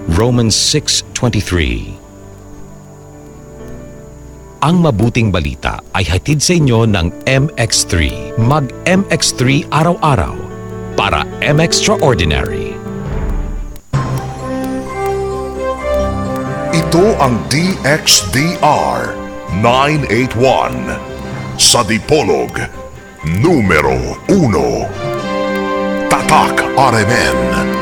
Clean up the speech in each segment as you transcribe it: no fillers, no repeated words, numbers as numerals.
Romans 6:23. Ang mabuting balita ay hatid sa inyo ng MX3. Mag-MX3 araw-araw para M-Extraordinary. Ito ang DXDR 981 sa Dipolog numero 1. Tatak RMN.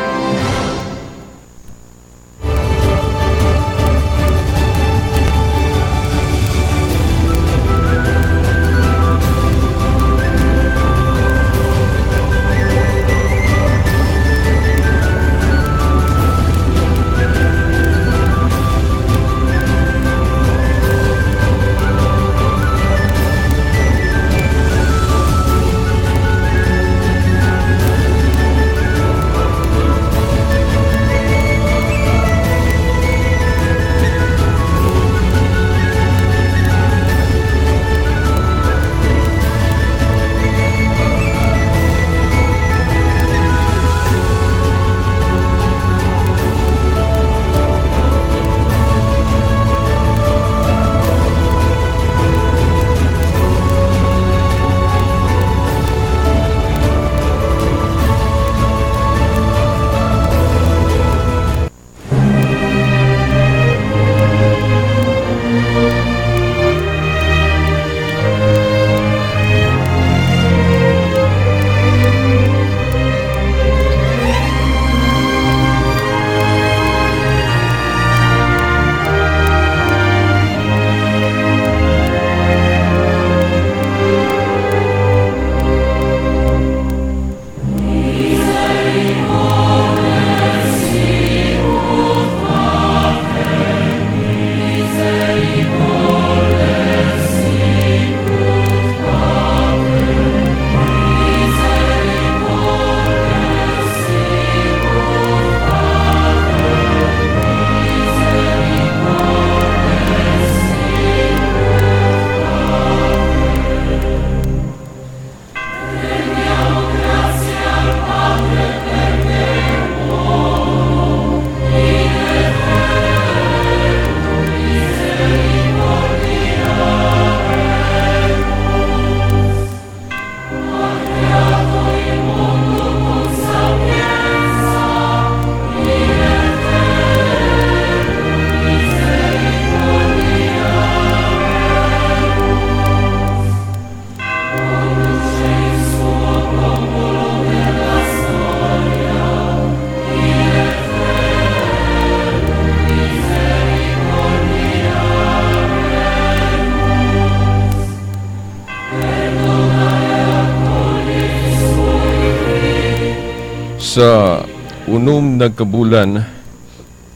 Sa unom na kabulan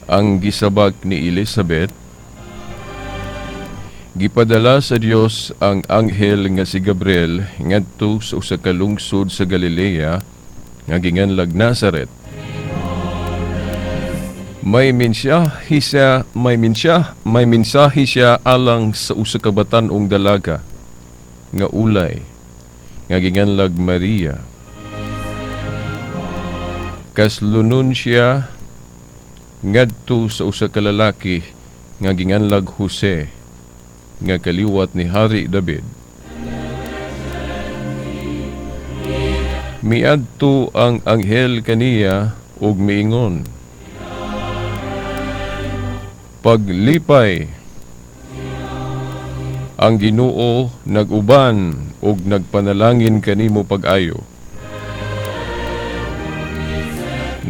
ang gisabak ni Elizabeth, gipadala sa Dios ang anghel nga si Gabriel ngadto sa usa ka lungsod sa Galilea nga ginganlag Nazaret. May mensahe siya alang sa usa ka batan-ong dalaga nga ulay nga ginganlag Maria. Kaslunon siya ngadto sa usa ka lalaki nga ginganlag Jose nga kaliwat ni Hari David. Miadto ang anghel kaniya ug miingon, paglipay, ang Ginoo nag-uban ug nagpanalangin kanimo pag-ayo.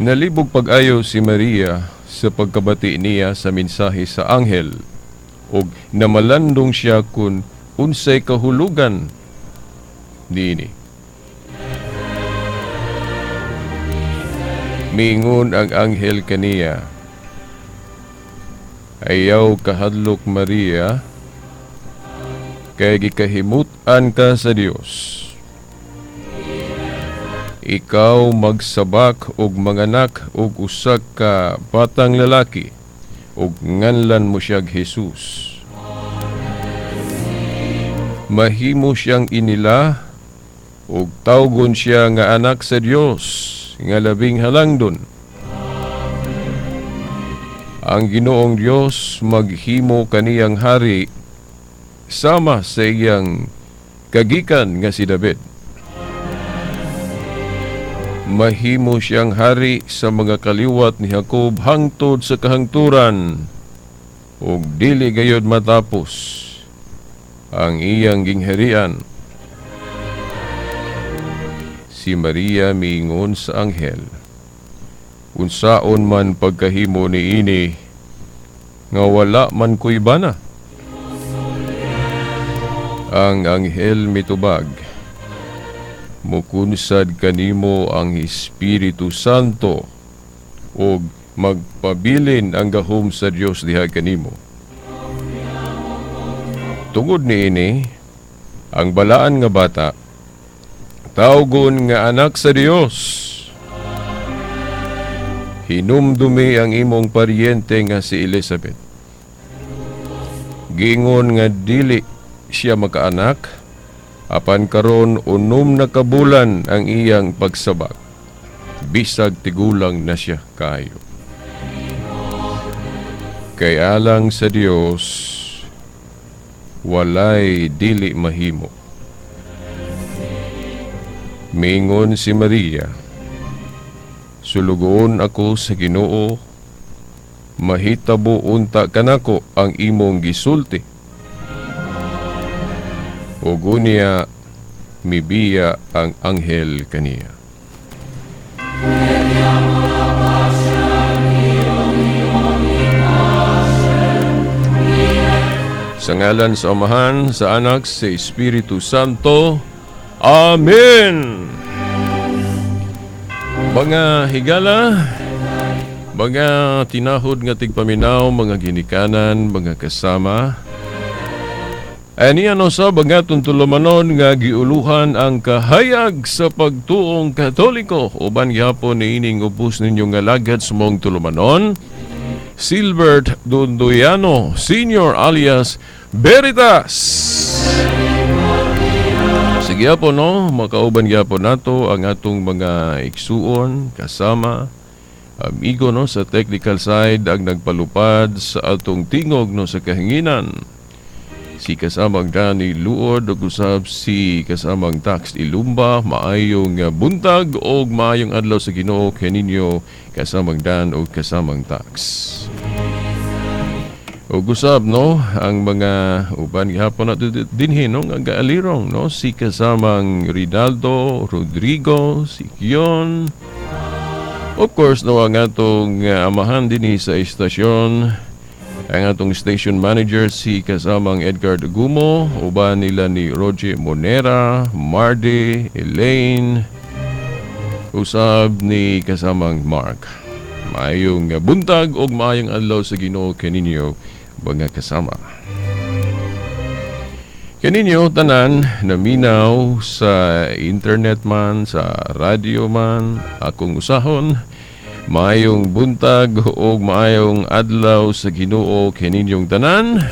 Nalibog pag-ayo si Maria sa pagkabati niya sa mensahe sa anghel ug namalandong siya kun unsay kahulugan niini. Miingon ang anghel kaniya, ayaw kahadlok Maria, kay gikahimutan ka sa Dios. Ikaw magsabak og manganak og usa ka batang lalaki ug nganlan mo siyag Jesus. Mahimo siyang inila ug tawgon siya nga anak sa Dios nga labing halangdon. ang Ginoong Dios maghimo kaniyang hari sama sa iyang kagikan nga si David. Mahimo siyang hari sa mga kaliwat ni Jacob hangtod sa kahangturan, ug dili gayud matapos ang iyang gingharian. Si Maria miingon sa anghel, unsaon man pagkahimo niini nga wala man ko'y bana. Ang anghel mitubag, mukunsad kanimo ang Espiritu Santo ug magpabilin ang gahom sa Dios diha kanimo. Tungod niini, ang balaan nga bata tawgon nga anak sa Dios. Hinumdumi ang imong paryente nga si Elizabeth. Gingon nga dili siya makaanak, apan karon 6 na kabulan ang iyang pagsabak. Bisag tigulang na siya kayo. Kay alang sa Dios, walay dili mahimo. Mingon si Maria, sulugoon ako sa Ginoo, mahitabo unta kanako ang imong gisulti. Ug unya mibiya ang anghel kaniya. Sa ngalan sa Amahan, sa Anak, sa Espiritu Santo. Amen. Mga higala, mga tinahod nga tigpaminaw, mga ginikanan, mga kasama, ani ano sa bagatong tulumanon nga giuluhan ang kahayag sa pagtuong Katoliko. Uban gyapon ni ining ubos ninyo nga lagad sa mong tulumanon, Silbert Dondoyano Sr. alias Veritas. Sige po no, makauban gyapon nato ang atong mga igsuon, kasama, amigo no sa technical side ang nagpalupad sa atong tingog no sa kahinginan. Si kasamang Danny Luod o usab si kasamang Tax Ilumba, maayong buntag o maayong adlaw sa Ginoo kaninyo kasamang Dan o kasamang Tax. O usab no ang mga uban gihapon nato dinhi no nga gaalirong no si kasamang Rinaldo Rodrigo, si Kion. Of course no ang atong amahan dinhi sa istasyon, ang atong station manager si kasamang Edgar Dugumo, uban nila ni Roger Monera, Mardy, Elaine, usab ni kasamang Mark. Maayong buntag o maayong adlaw sa Ginoo kaninyo mga kasama. Kaninyo tanan naminaw sa internet man, sa radio man, akong usahon, maayong buntag o maayong adlaw sa Ginoo kaninyong tanan.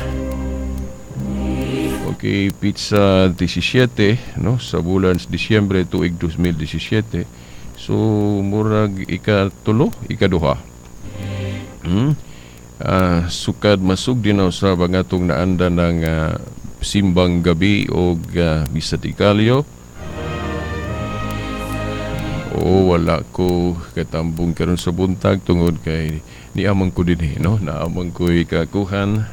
Okay, pizza 17 no sa bulan sa Disyembre tuig 2017. So murag ikatulo, ikaduha. Sukad masug din sa bangatong naanda ng simbang gabi o misa di Gallo. O wala ko katambong karon sa buntag tungod kay niamang ko din no, naamang ko ikakuhan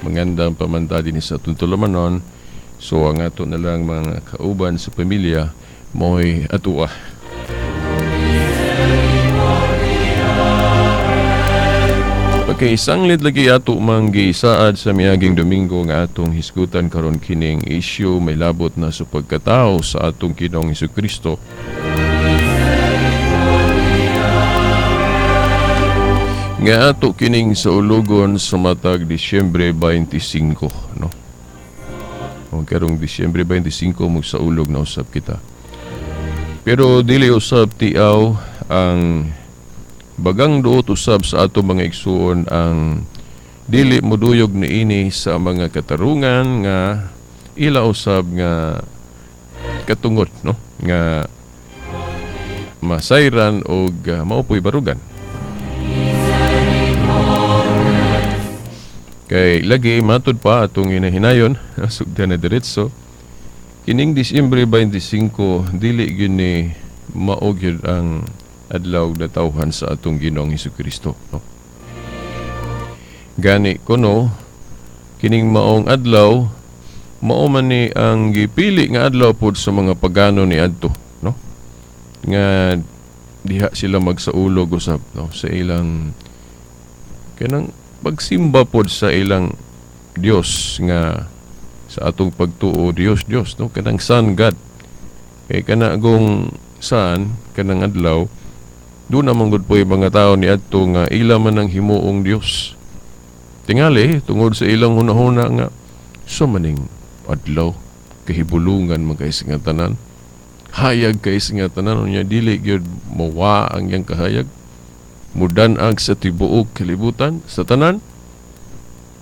mangandang pamanta din sa tuntulumanon. So ang ato na lang mga kauban sa pamilya mo'y atua. Okay, sanglit lagi ato manggi saad sa miaging Domingo nga atong hisgutan karon kining issue may labot na sa pagkatao sa atong Ginoong Hesukristo. Nga ato kining sa ulugon sa matag Disyembre 25, no? O karong Disyembre 25 mo sa ulog na usab kita. Pero dili usab tiaw ang bagang duot usab sa ato mga igsuon ang dili moduyog niini sa mga katarungan nga ila usab nga katungot no nga masayran og maupoy barugan. Kay lagi matud pa atong hinahinayon sugdan na diretso. Kining Disyembre 25 dili gyud ni mao gyud ang adlaw na tawhan sa atong Ginoong Hesukristo, no? Gani kuno kining maong adlaw mao man ni ang gipili nga adlaw pod sa mga pagano ni adto, no? Nga diha sila magsaulog usab, no, sa ilang kanang pagsimba pod sa ilang Dios nga sa atong pagtuo Dios, no, kanang Sun God. Kay kana agong Sun kanang adlaw doon naman gud po yung mga tao ni adto nga ila man ang himuong Dios. Tingali tungod sa ilang hunahuna nga so maning adlaw kahibulungan man kay nga tanan. Hayag kay nga tanan unya dili gyud mawa ang yang kahayag. Mudan-ag sa tibuok kalibutan sa tanan.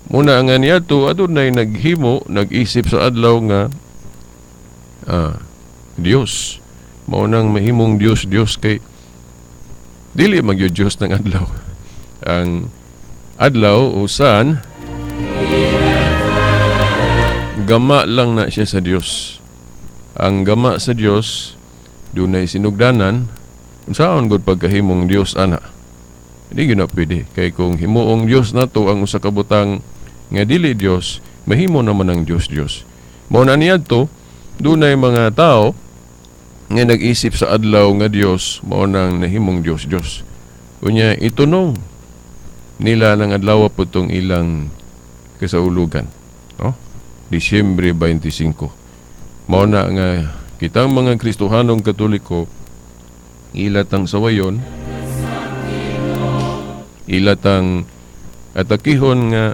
Muna nga niya to adunay naghimo, nag-isip sa adlaw nga Dios. Mao nang mahimong Dios kay dili magyud Dios ng adlaw. Ang adlaw usan gama lang na siya sa Dios. Ang gama sa Dios dunay sinugdanan unsaon gud pagkahimong Dios ana. Hindi gyud na pwede kay kung himuong Dios nato ang usa ka butang nga dili Dios, mahimo naman ang Dios. Mao na niadto dunay mga tao nga nag-isip sa adlaw nga Dios mao nang nahimong Dios. Unya itunong nila ng adlaw putong ilang kasaulugan, no? Disyembre 25. Mao na nga kitang mga Kristohanong Katoliko ilatang sawayon, ilatang atakihon nga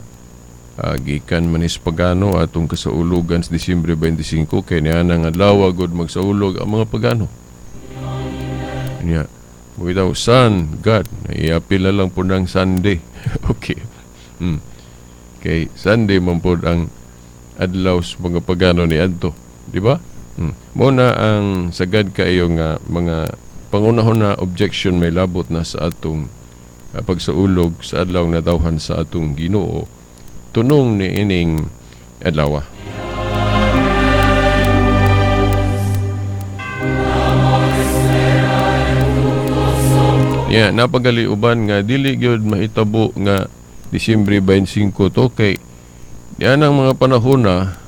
gikan manis pagano atong kasaulugan sa Disyembre 25 kay niya nang adlaw gud magsaulog ang mga pagano. Niya, without Sun God, iapil na lang po ng Sunday. Okay. Kay Sunday man po ang adlaw sa mga pagano ni adto, di ba? Muna ang sagad kayo nga mga pangunahon na objection may labot na sa atong pagsaulog sa adlaw na dawhan sa atong Ginoo tunong ni ining adlaw. Napagali uban nga dili gyud mahitabo nga Disyembre 25 to kay diyan ang mga panahon na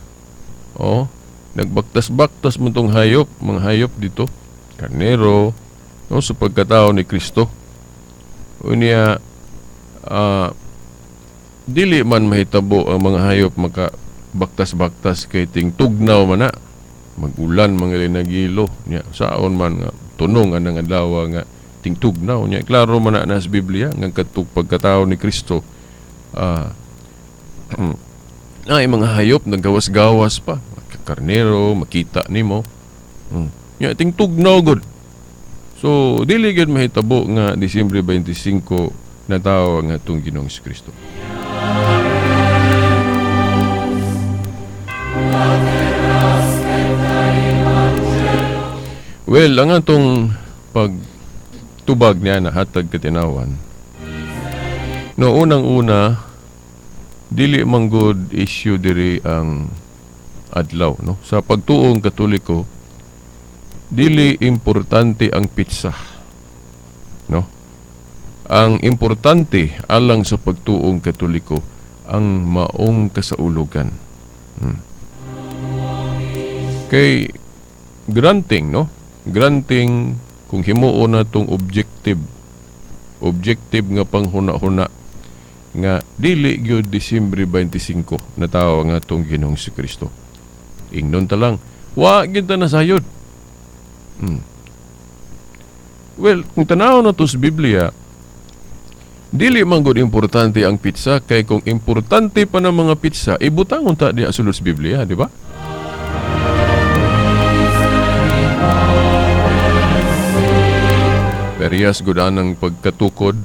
nagbaktas-baktas mo tong hayop, mga hayop dito, karnero, no, sa pagkatao ni Kristo. Unya dili man mahitabo ang mga hayop makabaktas-baktas kay ting tugnaw man na magulan mga nagilo nya saon man nga tunong anang adlaw nga ting tugnaw nya klaro man na sa Biblia nga katug pagkatao ni Kristo ay mga hayop naggawas-gawas pa karnero makita nimo nya ting tugnaw gud. So dili gyud mahitabo nga Disyembre 25 na tawo nga atong Ginoong Kristo. Well, ang atong pagtubag niya na hatag katinawan. No unang-una dili man good issue diri ang adlaw, no? Sa pagtuong Katoliko dili importante ang pitsa, no? Ang importante alang sa pagtuong Katoliko ang maong kasaulugan. Kay granting, no? Granting kung himuo na tong objective nga panghuna-huna nga dili gyud Disyembre 25 na tawo nga tong Ginoong Kristo. Ingnon ta lang, wa gyud ta nasayod. Well, kung tanaw na to sa Biblia, dili man gud importante ang pitsa kay kung importante pa ng mga pitsa, ibutangon ta diha sulod sa Biblia, di ba? Periyas gud anang pagkatukod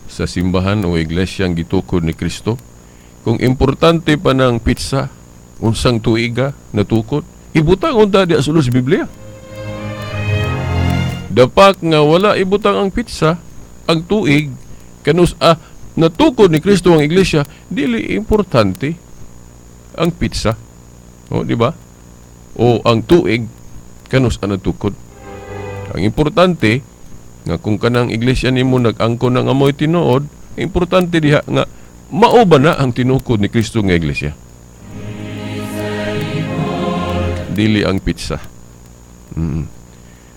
sa simbahan o iglesyang gitukod ni Kristo. Kung importante pa ng pitsa, unsang tuiga na tukod, ibutangon ta diha sulod sa Biblia. Dapat nga wala ibutang ang pitsa, ang tuig, kanus natukod ni Kristo ang iglesia, dili importante ang pizza. O, di ba? O ang tuig, kanus ang natukod. Ang importante, nga kung kanang iglesia nimo nag-angkon ng amoy tinuod, importante diha nga mao ba na ang tinukod ni Kristo nga iglesia. Dili ang pizza.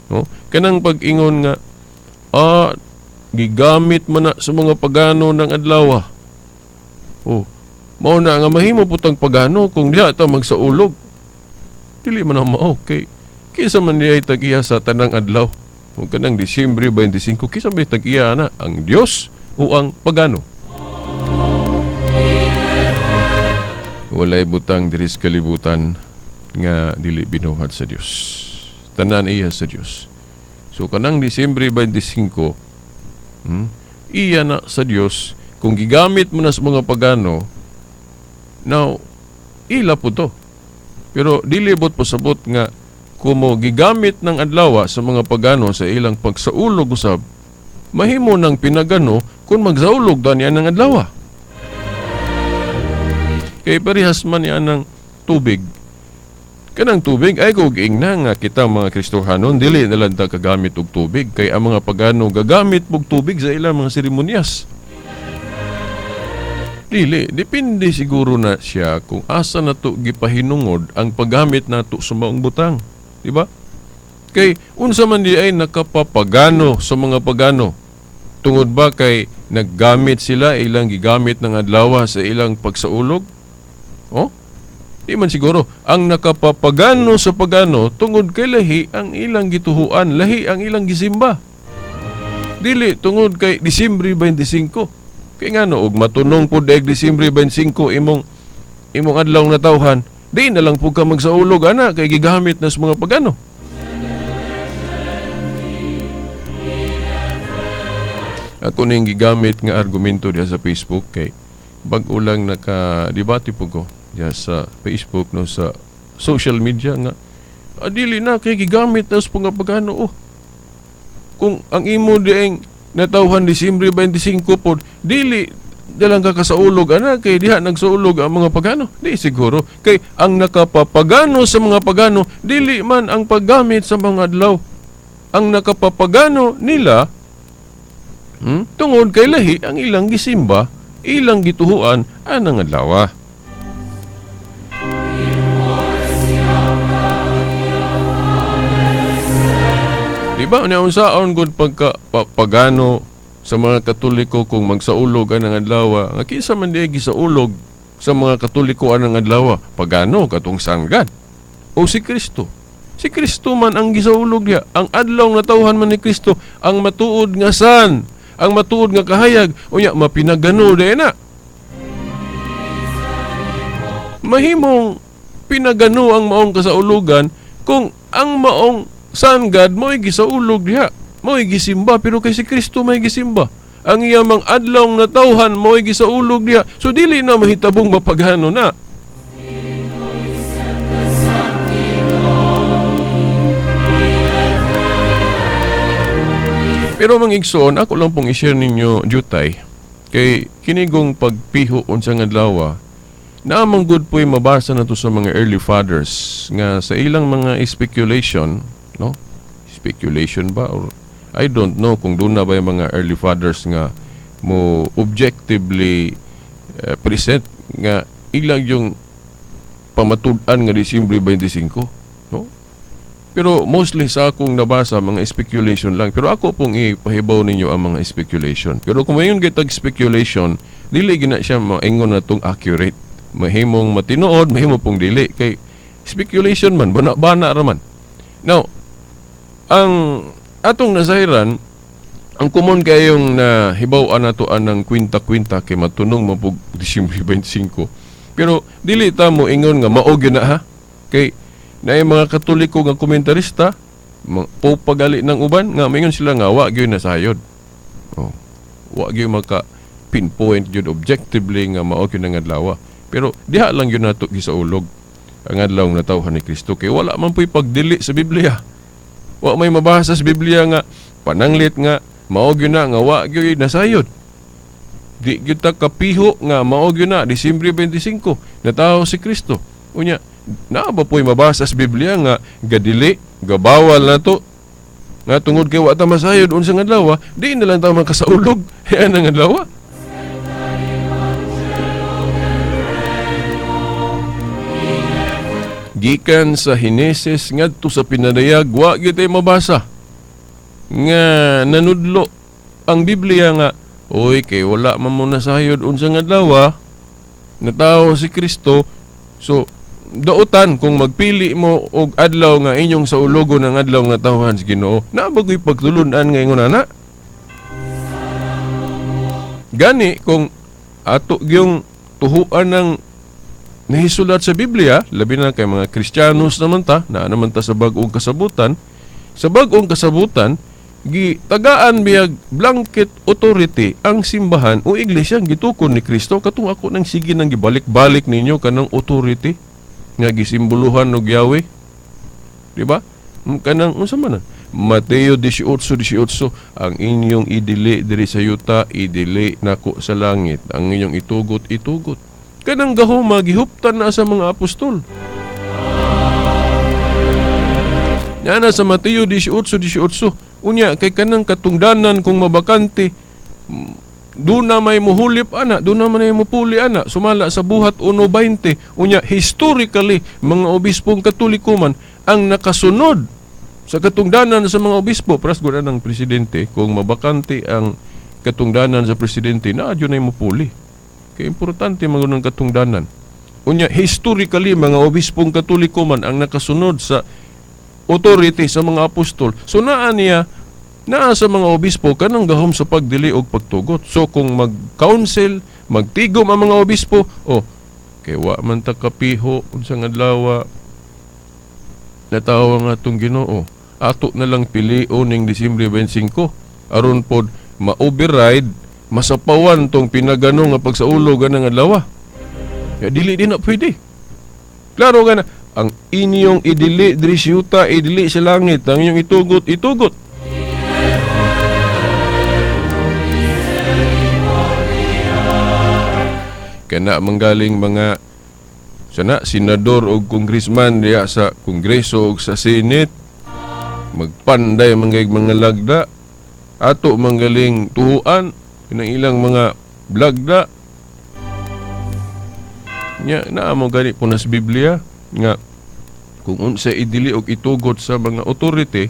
No? Kanang pag-ingon nga, gigamit man na sa mga pagano ng adlaw. Oh, mao na nga mahimo putang pagano kung diha ta magsaulog. Dili man na mao kay kisa man diay tag-iya sa tanang adlaw. Kung kanang Disyembre 25, kisa may tag-iya na ang Dios o ang pagano. Walay butang diri sa kalibutan nga dili binuhat sa Dios. Tanan iya sa Dios. So kanang Disyembre 25, iya na sa Dios kung gigamit mo na sa mga pagano. Now, ila po to. Pero dili bot pasabot nga kumo gigamit ng adlaw sa mga pagano sa ilang pagsaulog usab, mahimo ng pinagano kung magsaulog dan yan ng adlaw. Kay parehas man yan ng tubig. Kanang tubig ay kuging na nga kita mga Kristohanon dili na lang ta kagamit og tubig kay ang mga pagano gagamit og tubig sa ilang mga seremonyas. Dili, depende siguro na siya kung asa na to gipahinungod ang paggamit nato sa maong butang, di ba? Kay unsa man di ay nakapapagano sa mga pagano. Tungod ba kay naggamit sila ilang gigamit ng adlaw sa ilang pagsaulog? Oh? Di man siguro. Ang nakapapagano sa pagano, tungod kay lahi ang ilang gituhuan, lahi ang ilang gisimba. Dili, tungod kay Disyembre 25. Kaya nga no, og matunong po daig Disyembre 25, imong adlaw na tawhan, di na lang po ka magsaulog, ana, kay gigamit na sa mga pagano. Ako na yung gigamit nga argumento diya sa Facebook, kay bag-ulang naka-debate po ko diya sa Facebook, no, sa social media nga, dili na kay gigamit na sa mga pagano. Oh. Kung ang imo dieng natawhan Disyembre 25 po, dili dalang ka kasaulog, ana, kay diha nagsaulog ang mga pagano. Di siguro. Kay ang nakapapagano sa mga pagano, dili man ang paggamit sa mga adlaw. Ang nakapapagano nila, tungod kay lahi ang ilang gisimba, ilang gituhuan anang adlaw. Diba, naunsaon gud pagano sa mga Katoliko kung magsaulog ang adlaw, nga kinsa man di gisaulog sa mga Katoliko ang adlaw, pagano katong sanggad o si Kristo. Si Kristo man ang gisaulog diha. Ang adlaw na tawhan man ni Kristo ang matuod nga san, ang matuod nga kahayag, unya mapinagano di na. Mahimong pinagano ang maong kasaulugan kung ang maong sanggad mo'y gisaulog diha, mo'y gisimba, pero kay si Kristo may gisimba. Ang iyamang adlaw na tawhan mo'y gisaulog diha, so dili na mahitabong mapagano na. Pero mga igsoon, ako lang pong i-share ninyo jutay, kay kinigong pagpiho unsang adlaw, naamang good po'y mabasa na to sa mga early fathers nga sa ilang mga speculation, no? Speculation ba? Or I don't know kung doon na ba yung mga early fathers nga mo objectively present nga ilang yung pamatudan nga Disyembre 25, no? Pero mostly sa akong nabasa, mga speculation lang. Pero ako pong ipahibaw ninyo ang mga speculation. Pero kung mayon gitag speculation, dili gina siya maingon na tong accurate. Mahimong matinuod, mahimo pong dili. Kay speculation man, bana raman. Now, ang atong nasayran, ang common kayong na hibaw-an nato ng kwinta-kwinta kay matunong mapug Disyembre 25. Pero dili ta mo ingon nga mao gyud na ha. Kay naay mga Katoliko nga komentarista, po pagali ng uban nga mingon sila nga wa gyud nasayod. Oh. Wa gyud maka pinpoint gyud objectively nga mao gyud nga adlaw. Pero diha lang yun nato gisaulog ang adlaw na tawhan ni Kristo. Kay wala man po'y pagdili sa Biblia. Wa may mabasa sa Biblia nga pananglit nga mao gyud na nga wa gyud nasayod. di kita kapiho nga maog yun na Disyembre 25 natawo si Kristo. Unya, naa ba po'y mabasa sa Biblia nga gadili, gabawal na to nga tungod kay wa ta masayod unsang adlaw, di na lang ta makasaulog yan ang adlaw. Gikan sa Henesis ngadto sa Pinadayag wa gyud tay mabasa nga nanudlo ang Biblia nga oy kay wala man mo nasayod unsang adlaw natawo si Kristo, so dautan kung magpili mo og adlaw nga inyong sa ulogon ng adlaw nga tawhan si Ginoo, nabagoy pagtulunan nga ingon ana. Gani kung ato gyung tuhuan ng nahisulat sa Biblia, labi na kay mga Kristiyanos naman ta, na naman ta sa bag-ong kasabutan. Sa bag-ong kasabutan, gitagaan biyag blanket authority ang simbahan o iglesia gitukon ni Kristo katong ako nang sige nang gibalik-balik ninyo kanang authority nga gisimboluhan og Yahweh. Di ba? Kanang unsa man? Mateo 18:18 ang inyong idili diri sa yuta, idili nako sa langit. Ang inyong itugot, itugot. Kanang gahuma gihuptan na sa mga apostol. Yana sa Mateo 18:18 unya kay kanang katungdanan kung mabakante doon na may muhulip ana, doon na may mupuli ana, sumala sa buhat 1:20. Unya historically mga obispong Katoliko man ang nakasunod sa katungdanan sa mga obispo, pras gud ang presidente kung mabakante ang katungdanan sa presidente na adyo na mupuli. Kaya importante mga ng katungdanan. Unya, historically, mga obispong Katoliko man ang nakasunod sa authority sa mga apostol. So, naa sa mga obispo kanang gahom sa pagdili og pagtugot. So, kung mag-council, magtigom ang mga obispo, kay wa man ta kapiho, unsang adlaw, natawa nga itong Ginoo. Ato na lang pilion ning Disyembre 25. Aron pod ma-override, masapawan tong pinagano nga pagsaulog ng adlaw. Ya dili din na pwede. Klaro ka na, ang inyong idili diri sa yuta, idili sa langit, ang inyong itugot, itugot. Kana manggaling mga senador o congressman diya sa Kongreso o sa Senate, magpanday mga lagda, ato manggaling tuhuan ng ilang mga blagda nya naa mo gani po nas Biblia nga kung unsa idili og itugot sa mga authority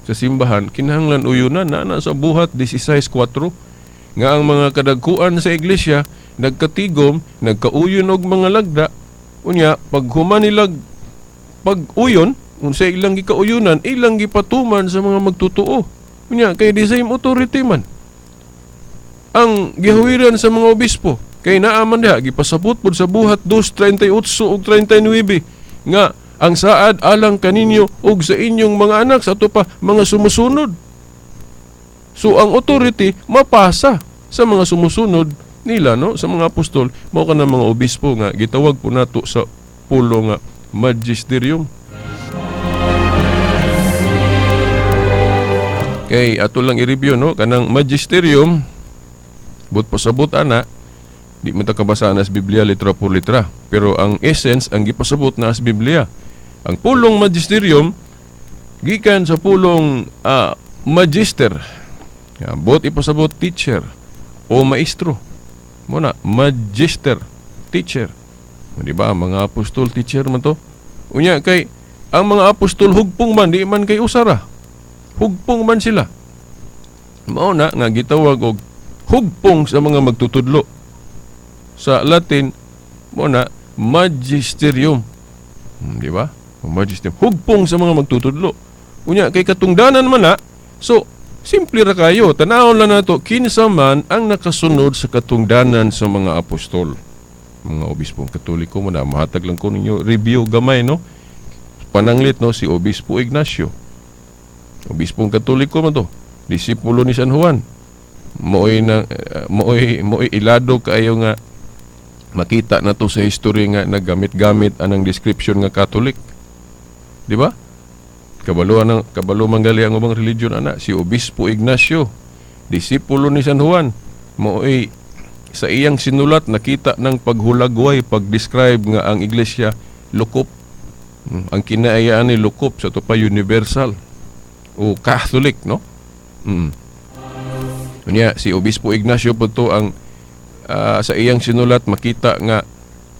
sa simbahan kinahanglan uyunan na sa buhat 16:4 nga ang mga kadagkuan sa iglesia nagkatigom, nagkauyon og mga lagda unya pag human nilag pag-uyon unsa ilang gikauyunan ilang gipatuman sa mga magtutuo unya kay the same authority man ang gihawiran sa mga obispo kay naaman diha gipasabot pod sa buhat 2:38 ug 39 nga ang saad alang kaninyo ug sa inyong mga anak sa ato pa mga sumusunod. So ang authority mapasa sa mga sumusunod nila no sa mga apostol mao kana mga obispo nga gitawag po nato sa pulo nga magisterium. Kay ato lang i-review no kanang magisterium but pasabot ana di man ta kabasa na sa Biblia litra por litra pero ang essence ang gipasabot na sa Biblia. Ang pulong magisterium gikan sa pulong magister. Bot ipasabot teacher o maestro. Muna magister, teacher. Di ba mga apostol teacher man to? Unya kay ang mga apostol hugpong man di man kay usara. Hugpong man sila. Mao na nga gitawag og hugpong sa mga magtutudlo. Sa Latin, muna, magisterium. Di ba? Magisterium. Hugpong sa mga magtutudlo. Unya, kay katungdanan man na, so, simple ra kayo. Tanawon lang nato, kinsa man ang nakasunod sa katungdanan sa mga apostol. Mga obispong Katoliko mo na, mahatag lang ko ninyo review gamay, no? Pananglit, no? Si Obispo Ignacio. Obispong Katoliko mo to. Disipulo ni San Juan. Mo'y ilado kayo nga makita na to sa history nga naggamit-gamit anang description nga Catholic. Di ba? Kabalo manggali ang ubang religion ana si Obispo Ignacio, disipulo ni San Juan, mo'y sa iyang sinulat nakita ng paghulagway pag-describe nga ang iglesia lukop. Ang kinaayaan ni lukop sa to pa universal o Catholic, no? Unya si Obispo Ignacio po to ang sa iyang sinulat makita nga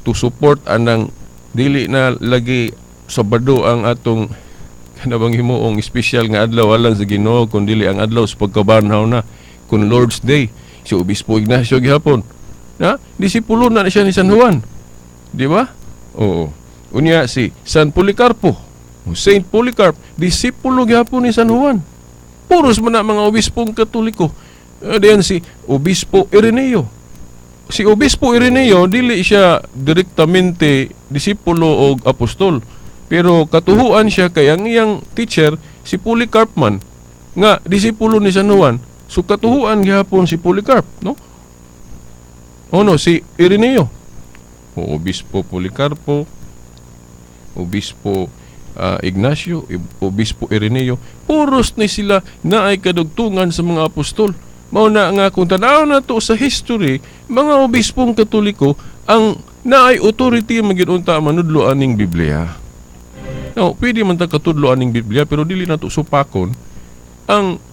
to support anang dili na lagi Sabado ang atong kanabang himuong special nga adlaw alang sa Ginoo kun dili ang adlaw sa pagkabanhaw na kun Lord's Day. Si Obispo Ignacio gihapon na disipulo na siya ni San Juan, di ba? Oo. Unya si San Policarpo, Saint Polycarp, disipulo gihapon ni San Juan. Puros man na mga obispong Katoliko. Diyan si Obispo Ireneo. Si Obispo Ireneo dili siya direktamente disipulo o apostol, pero katuhuan siya kay ang iyang teacher si Polycarp man nga disipulo ni San Juan. So katuhuan gihapon si Polycarp, no? O no, si Ireneo. O Obispo Policarpo, Obispo Ignacio, Obispo Ireneo, puros ni sila na ay kadugtungan sa mga apostol. Mao na nga kung tanaw na to sa history, mga obispong Katoliko ang naay authority magiunta manudloan ning Biblia. Now, pwede man ta katudloan ning Biblia pero dili na to supakon ang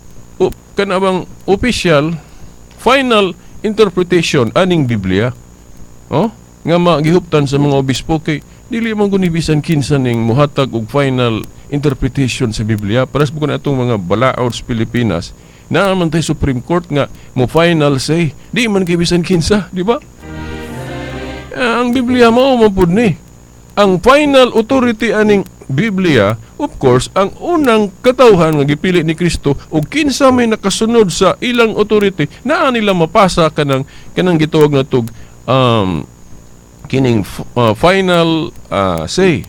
kanabang official final interpretation aning Biblia. Oh, nga magihuptan sa mga obispo kay dili man guni bisan kinsa ning muhatag og final interpretation sa Biblia. Paras bugon atong mga balaod sa Pilipinas na man tay Supreme Court nga mo final say di man kay bisan kinsa, di ba? Ang Biblia mao man pud ni ang final authority aning Biblia, of course, ang unang katawhan nga gipili ni Kristo ug kinsa may nakasunod sa ilang authority naa nila mapasa kanang gitawag na tug kining final say.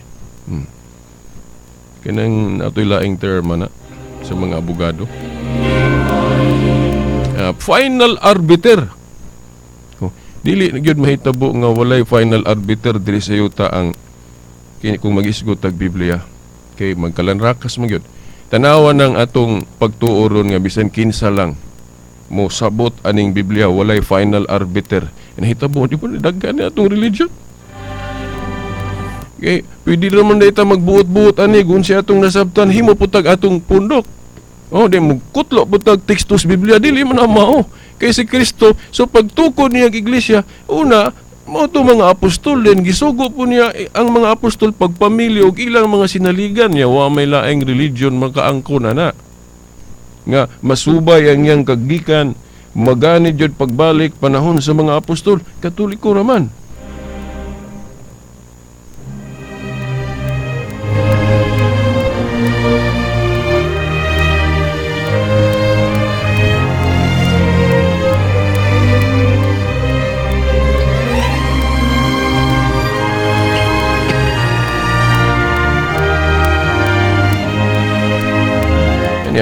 Kanang atoy laing term na sa mga abogado. Final arbiter. Dili gyud mahitabo nga walay final arbiter diri sa yuta ang kini kung mag-isgot tag Biblia kay magkalanrakas man gyud. Tanawan ng atong pagtuoron nga bisan kinsa lang mo sabot aning Biblia walay final arbiter. Nahitabo di po daghan ni atong religion. Kay pwede naman dayta magbuot-buot ani kung siya atong nasabtan himo putag atong pundok. Oh, di mo kutlo putag tekstos Biblia dili man mao. Kay si Kristo so pagtukod niya ang iglesia una mo to mga apostol din gisugo po niya ang mga apostol pagpamilya og ilang mga sinaligan niya wa may laing religion makaangkon ana. Nga masubay ang iyang kagikan magani jud pagbalik panahon sa mga apostol Katoliko raman.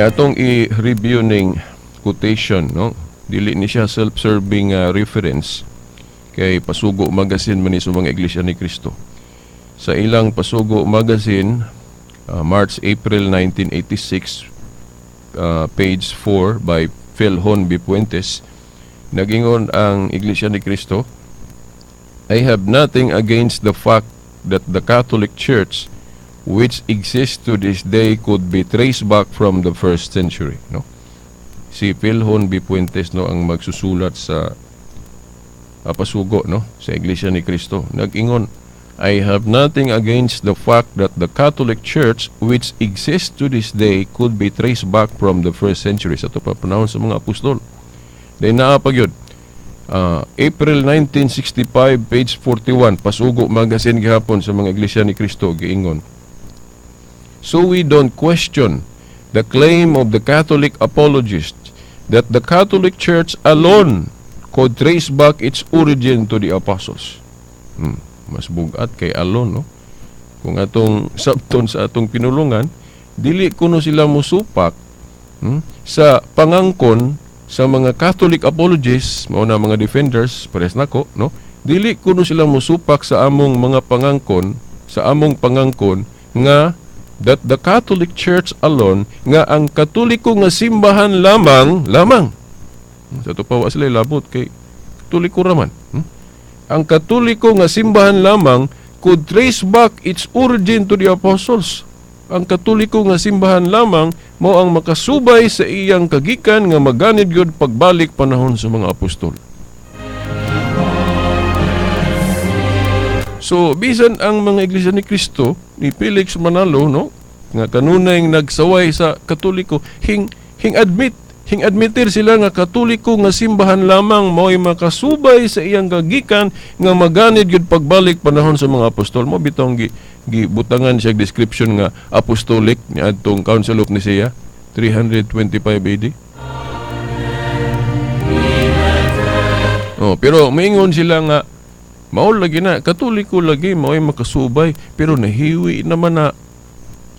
Atong i-review ning quotation, no? Dili ni siya self-serving reference kay Pasugo Magazine man ni sa mga Iglesia ni Cristo. Sa ilang Pasugo Magazine, March-April 1986, page 4 by Phil Hon B. Puentes, nagingon ang Iglesia ni Cristo, I have nothing against the fact that the Catholic Church which exists to this day could be traced back from the 1st century, no? Si Philhon B. Puentes, no, ang magsusulat sa Pasugo, no, sa Iglesia ni Cristo. Nag-ingon, I have nothing against the fact that the Catholic Church which exists to this day could be traced back from the 1st century. Sa ito pa panahon sa mga apostol. Dahil naapag yun. April 1965, page 41, Pasugo Magazine gihapon sa mga Iglesia ni Cristo, giingon, so we don't question the claim of the Catholic apologists that the Catholic Church alone could trace back its origin to the apostles. Mas bugat kay alone, no? Kung atong sabton sa atong pinulungan, dili kuno sila musupak sa pangangkon sa mga Catholic apologists, mao na mga defenders, pares nako, no? Dili kuno sila musupak sa among mga pangangkon, sa among pangangkon nga that the Catholic Church alone nga ang Katoliko nga simbahan lamang sa to pa wa sila labot kay Katoliko raman. Ang Katoliko nga simbahan lamang could trace back its origin to the apostles. Ang Katoliko nga simbahan lamang mao ang makasubay sa iyang kagikan nga maganid gyud pagbalik panahon sa mga apostol. So bisan ang mga iglesia ni Cristo ni Felix Manalo, no, nga kanunay nagsaway sa Katoliko, admitir sila nga Katoliko nga simbahan lamang mao'y makasubay sa iyang kagikan nga maganid gyud pagbalik panahon sa mga apostol. Mo bitong gibutangan siya description nga apostolic ni adtong Council of Nicaea 325 AD. Pero maingon sila nga mao lagi na Katoliko lagi mao'y makasubay, pero nahiwi naman na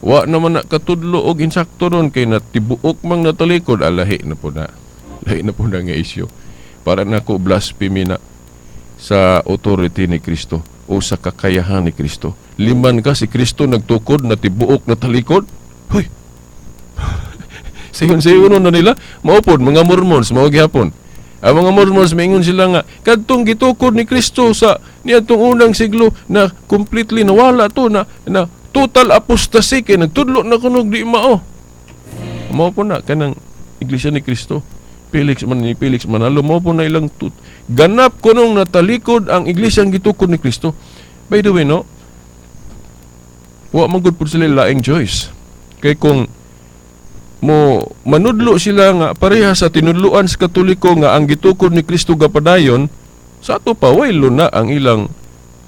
wa naman na katudlo og insakto ron kay natibuok mang natalikod. Lahi na po na nga isyu. Para nako blasphemy na sa authority ni Kristo o sa kakayahan ni Kristo. Liman ka si Kristo nagtukod natibuok natalikod. Hoy. Sayon na nila maupod mga Mormons mao gihapon. Ang mga Mormons maingon sila nga kadtong gitukod ni Kristo sa niadtong unang siglo na completely nawala to na total apostasy kay nagtudlo na kunog di mao. Mao po na kanang Iglesia ni Kristo. Felix Manalo mao po na ilang ganap kunong natalikod ang iglesia ang gitukod ni Kristo. By the way, no, wa man gud pud sila laing choice. Kay kung mo manudlo sila nga pareha sa tinudluan sa Katoliko nga ang gitukod ni Kristo gapadayon, sa ato pa waylo na ang ilang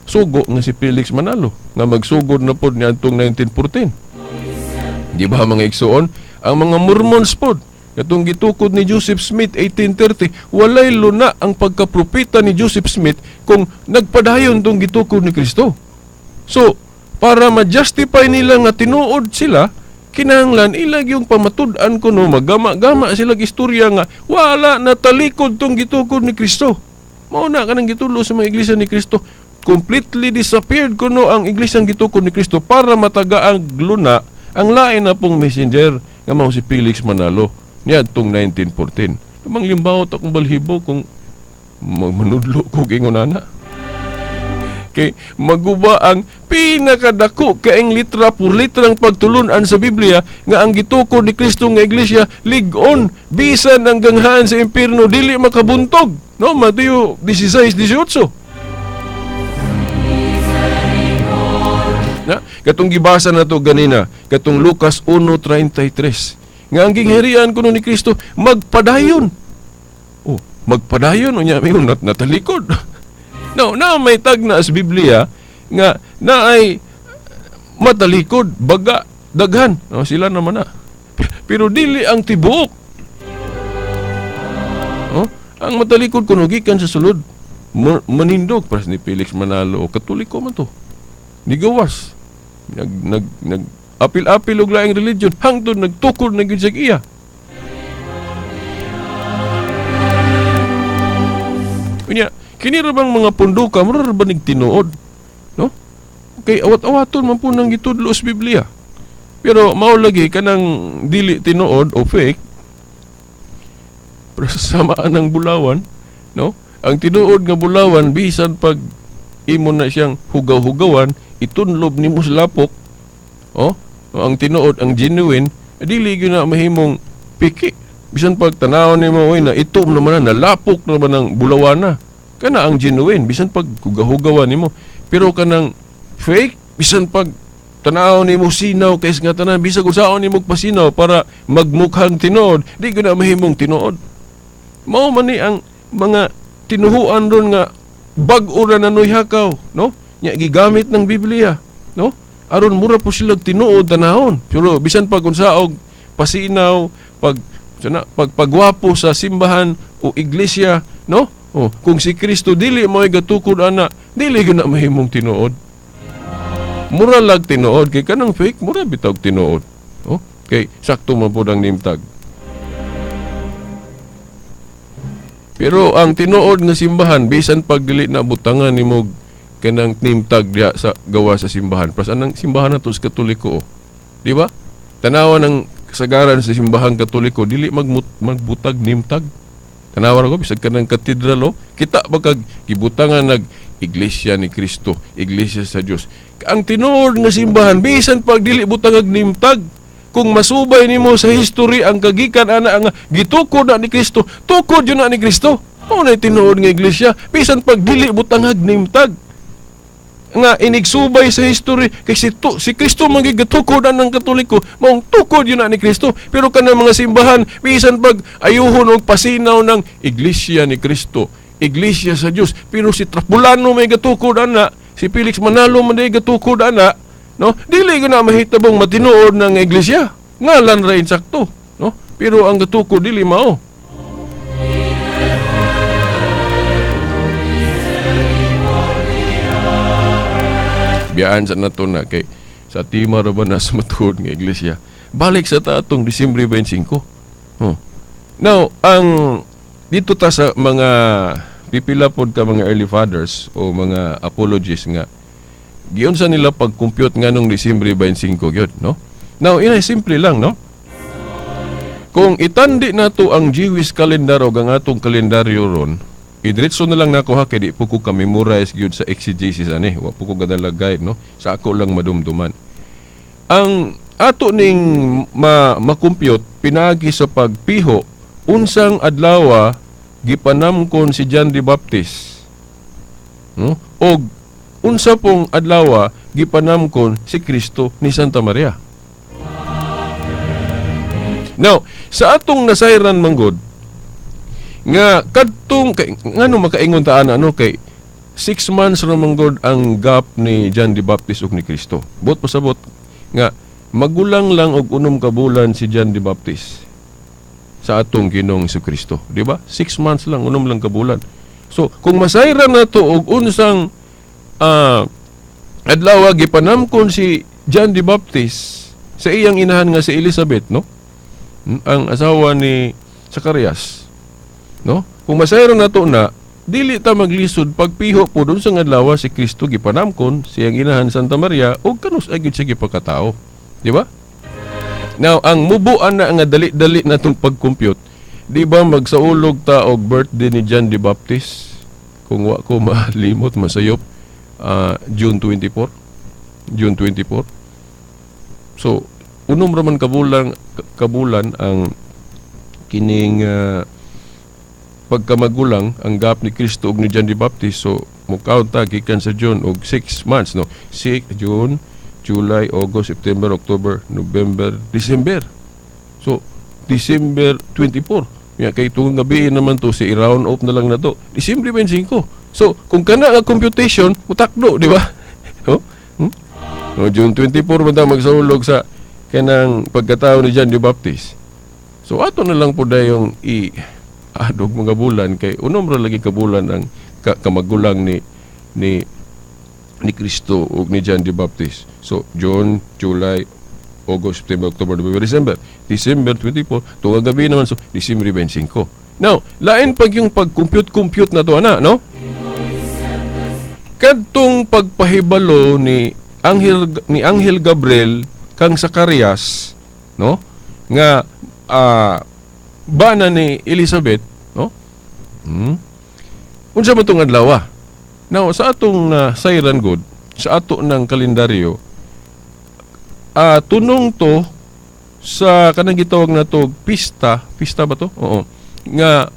sugo nga si Felix Manalo nga magsugod na pod niadtong 1914. Di ba mga igsoon, ang mga Mormons pod katong gitukod ni Joseph Smith 1830, walay luna ang pagkapropeta ni Joseph Smith kung nagpadayon tong gitukod ni Kristo. So, para ma-justify nila nga tinuod sila, kinahanglan ilag yung pamatud-an ko no, magama-gama sila istorya nga wala natalikod tong gitukod ni Kristo. Mauna ka nang gitulo sa mga iglesia ni Kristo, completely disappeared kuno ang iglesia gitukod ni Kristo para matagaang luna ang lain na pong messenger nga mao si Felix Manalo niadtong 1914. Namang limbawot akong balhibo kung manudlo ko gingonana. Kay maguba ang pinakadako kaing litra por litrang pagtulunan sa Biblia nga ang gitukod ni Kristo nga iglesia lig-on bisan ang ganghan sa impierno dili makabuntog, no? Mateo 16:18. Na katong gibasa nato ganina katong Lucas 1:33 nga ang gingharian kuno ni Kristo magpadayon. Magpadayon unya mingon natalikod. No, na may tag na sa Biblia nga naay matalikod, baga, daghan. No, sila naman na. Pero dili ang tibuok. Ang matalikod kuno gikan sa sulod. Manindog para ni Felix Manalo o Katoliko man to. Nigawas. Nag apil-apil og laing religion hangtod nagtukod na gyud sa iya. Unya kini ra bang mga punduka mura ra ba nig tinuod, no? Okay, awat-awaton man po nang gitudlo sa Biblia. Pero mao lagi kanang dili tinuod o fake. Pero samaan ng bulawan, no? Ang tinuod nga bulawan bisan pag imo na siyang hugaw-hugawan, itunlob nimo sa lapok. Ang tinuod, ang genuine, dili gyud na mahimong piki. Bisan pag tanaw nimo oy na itom naman na lapok naman ang bulawan na. Kana ang genuine bisan pag hugaw-hugawan nimo. Pero kanang fake bisan pag tanaw nimo sinaw kay nga tanan bisag usaon nimo pasinaw para magmukhang tinuod, di gyud na mahimong tinuod. Mao man ni ang mga tinuhuan ron nga bag-o ra nanoy hakaw, no? Nya gigamit ng Biblia, no? Aron mura po sila tinuod tanahon. Pero bisan pag unsaog pasinaw, pagpagwapo sa simbahan o iglesia, no? Kung si Kristo dili mo'y gatukod ana, dili gyud na mahimong tinuod. Mura lag tinuod kay kanang fake, mura bitaw tinuod. Kay sakto man pud ang nimtag. Pero ang tinuod nga simbahan bisan pag dili na butangan nimo kanang nimtag diha sa gawa sa simbahan. Pas anang simbahan nato sa Katoliko, di ba? Tanawan ng kasagaran sa simbahan Katoliko dili magbutag nimtag. Tanawa ko bisag kanang katedral kita ba kag gibutangan nag Iglesia ni Kristo, Iglesia sa Dios. Ang tinuod nga simbahan bisan pag dili butangag nimtag, kung masubay nimo sa history ang kagikan ana nga gitukod na ni Kristo, tukod yun na ni Kristo. Mao na tinuod nga iglesia bisan pag dili butangag nimtag. Nga inigsubay sa history kay si Kristo magigatukod ng Katoliko, maong tukod yun na ni Kristo. Pero kanang mga simbahan bisan pag ayuhon og pasinaw ng Iglesia ni Kristo, Iglesia sa Dios, pero si Trapulano may gatukod ana, si Felix Manalo may gatukod ana, no? Dili gyud na mahitabong matinuod ng iglesia. Ngalan ra insakto, no? Pero ang gatukod dili mao. Biyaan sa nato na kay sa tima ra ba na sa matuod nga iglesia. Balik sa tatong Disyembre 25. Now, ang dito ta sa mga pipila pod ka mga early fathers o mga apologists nga giunsa nila pag-compute nga nung Disyembre 25 gyud, no? Now, inay simple lang, no? Kung itandi nato ang Jewish calendar o ang atong kalendaryo ron, idiretso na lang nako ha kay di po ko ka-memorize gyud sa exegesis ani, wa po ko gadala guide, no? Sa ako lang madumduman. Ang ato ning ma-compute pinaagi sa pagpiho unsang adlaw gipanamkon si John the Baptist, no? Og unsa pong adlaw gipanamkon si Kristo ni Santa Maria. Now, sa atong nasayran manggod nga kadtong kay ngano makaingon ta ano kay 6 months ra manggod ang gap ni John the Baptist ug ni Kristo. Bot pasabot nga magulang lang og 6 ka bulan si John the Baptist sa atong Ginoong Kristo, di ba? 6 months lang, 6 lang ka bulan. So, kung masayran nato og unsang adlaw gipanamkon si John the Baptist sa iyang inahan nga si Elizabeth, no? Ang asawa ni Zacarias, no? Kung masayran nato na dili ta maglisod pagpiho po dun sa adlaw si Kristo gipanamkon siyang inahan Santa Maria og kanus ay gyud siya gipakatao, di ba? Now, ang mubuan na nga dali-dali natong pag-compute, di ba magsaulog ta og birthday ni John the Baptist? Kung wa ko malimot masayop, June 24. June 24. So, unom raman kabulan ang kining pagkamagulang ang gap ni Kristo ug ni John the Baptist. So mukhaon ta gikan sa June og 6 months, no? 6 June, July, August, September, October, November, December. So December 24. Ya kay tuong gabi naman to si i-round off na lang na to. December 25. So kung kana nga computation, mutakdo, di ba? No? No, June 24 man ta magsaulog sa kanang pagkatao ni John the Baptist. So ato na lang po dayong adog mga bulan kay unom ra lagi ka bulan ang kamagulang ni Kristo ug ni John the Baptist. So June, July, August, September, October, November, December. December 24, tuwa gabi naman so December 25. Now, lain pag yung pag-compute na to ana, no? Kadtong pagpahibalo ni Anghel Gabriel kang Zacarias, no? Nga bana ni Elizabeth, no? Unsa man tong adlaw? Now, sa atong sayran god, sa ato ng kalendaryo, tunong to sa kanang gitawag na to pista ba to? Oo. Nga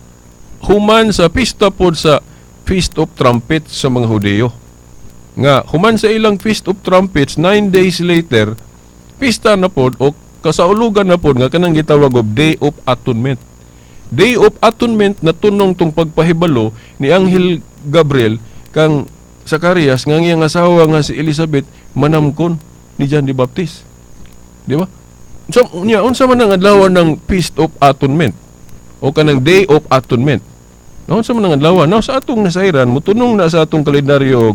human sa pista pod sa Feast of Trumpets sa mga Hudyo. Nga human sa ilang Feast of Trumpets 9 days later, pista na pod o kasaulugan na pod nga kanang gitawag og Day of Atonement. Day of Atonement na tunong tong pagpahibalo ni Anghel Gabriel kang Zacarias nga iyang asawa nga si Elizabeth manamkon ni John the Baptist. Di ba? So, unsa man ang adlaw ng Feast of Atonement o kanang Day of Atonement? Unsa man ang adlaw? Now, sa atong nasayran, mutunong na sa atong kalendaryo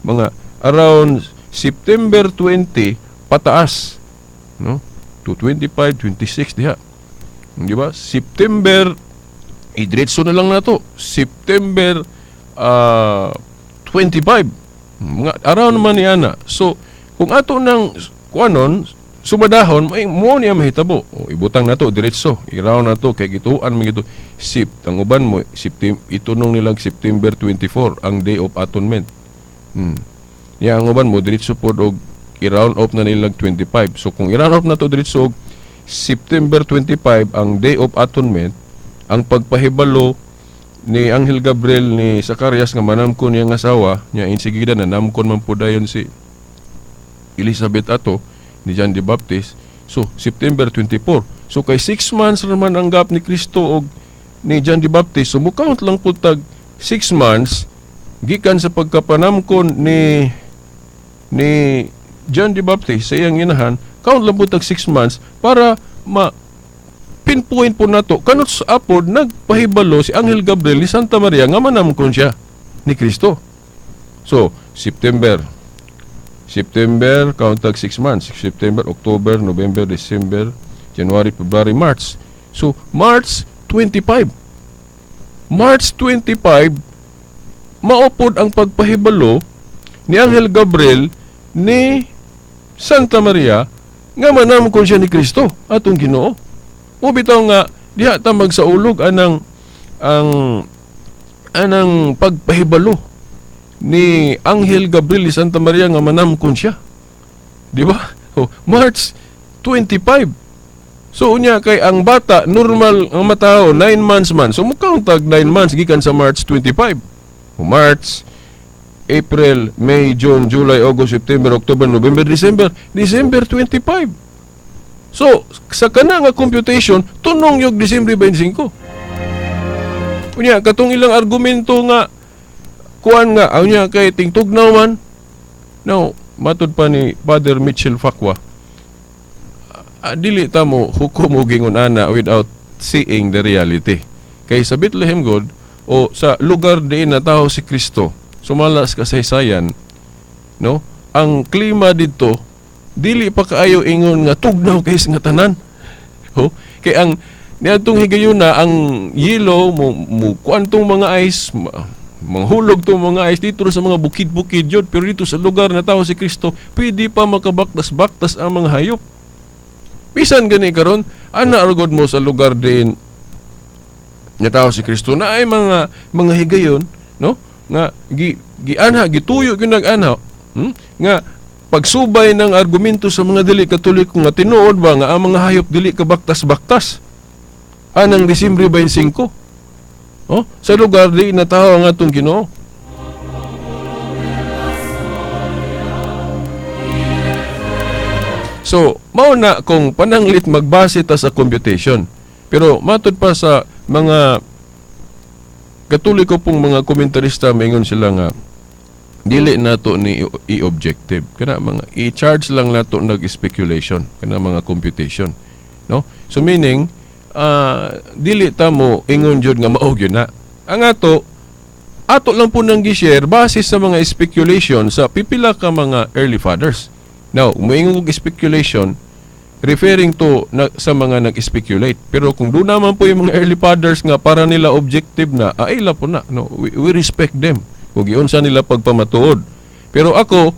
mga around September 20 pataas, no? To 25, 26 diha. Di ba? September idretso na lang nato. September 25. Mga araw naman ni ana. So, kung ato nang kuanon sumadahon mo niya mahitabo. O, ibutang nato diretso, iraw nato kay gituan mi gito. Ang uban mo itunong nilang September 24 ang Day of Atonement. Ya ang uban mo diretso pod og i-round off na nilang 25. So kung i-round off na to diretso og September 25 ang Day of Atonement, ang pagpahibalo ni Anghel Gabriel ni Zacarias nga manamkon niyang asawa niya insigida na namkon man po dayon si Elizabeth ato ni John the Baptist. So September 24. So kay 6 months naman ang gap ni Kristo og ni John the Baptist. So mukount lang po tag 6 months gikan sa pagkapanamkon ni John the Baptist sa iyang inahan. Count lang po tag 6 months para pinpoint po nato kanot sa apod nagpahibalo si Anghel Gabriel ni Santa Maria nga manamkon siya ni Kristo. So, September, count tag 6 months. September, October, November, December, January, February, March. So, March 25. March 25, maupod ang pagpahibalo ni Anghel Gabriel ni Santa Maria nga manamkon siya ni Kristo atong Ginoo. O bitaw nga diha ta magsaulog anang pagpahibalo ni Anghel Gabriel ni Santa Maria nga manamkon siya. Di ba? March 25. So unya kay ang bata normal ang matao 9 months man. So mukount tag 9 months gikan sa March 25. March, April, May, June, July, August, September, October, November, December 25. So, sa kana nga computation, tunong yung Disyembre 25. Unya, katong ilang argumento nga, kuan nga, unya kay tingtugnaw man. Now, matod pa ni Father Mitchell Facua, dili ta mo hukom o gingon ana without seeing the reality. Kay sa Bethlehem God, o sa lugar diin na tao si Kristo, sumalas kasaysayan, no? Ang klima dito dili pa kaayo ingon nga tugnaw kay nga tanan. Kay ang niadtong higayuna ang yelo mo kuantong mga ice manghulog tong mga ice dito sa mga bukid-bukid jud, pero dito sa lugar na tao si Kristo pwede pa makabaktas-baktas ang mga hayop. Bisan gani karon ana argod mo sa lugar din na tao si Kristo na ay mga higayon, no? Nga gituyo gyud nag-ana, nga pagsubay ng argumento sa mga dili Katoliko nga tinuod ba nga ang mga hayop dili ka baktas-baktas anang Disyembre 25 sa lugar di na tao ang atong Ginoo. So mao na kung pananglit magbase ta sa computation, pero matud pa sa mga Katoliko pong mga komentarista maingon sila nga dili nato ni i-objective kana mga i-charge lang nato nag-speculation kana mga computation, no? So meaning dili ta mo ingon jud nga mao gyud na ang ato lang po nang gi-share base sa mga speculation sa pipila ka mga early fathers. Now moingon og speculation referring to sa mga nag-speculate, pero kung doon naman po yung mga early fathers nga para nila objective na aila po na, no? We respect them kung giunsa nila pagpamatuod. Pero ako,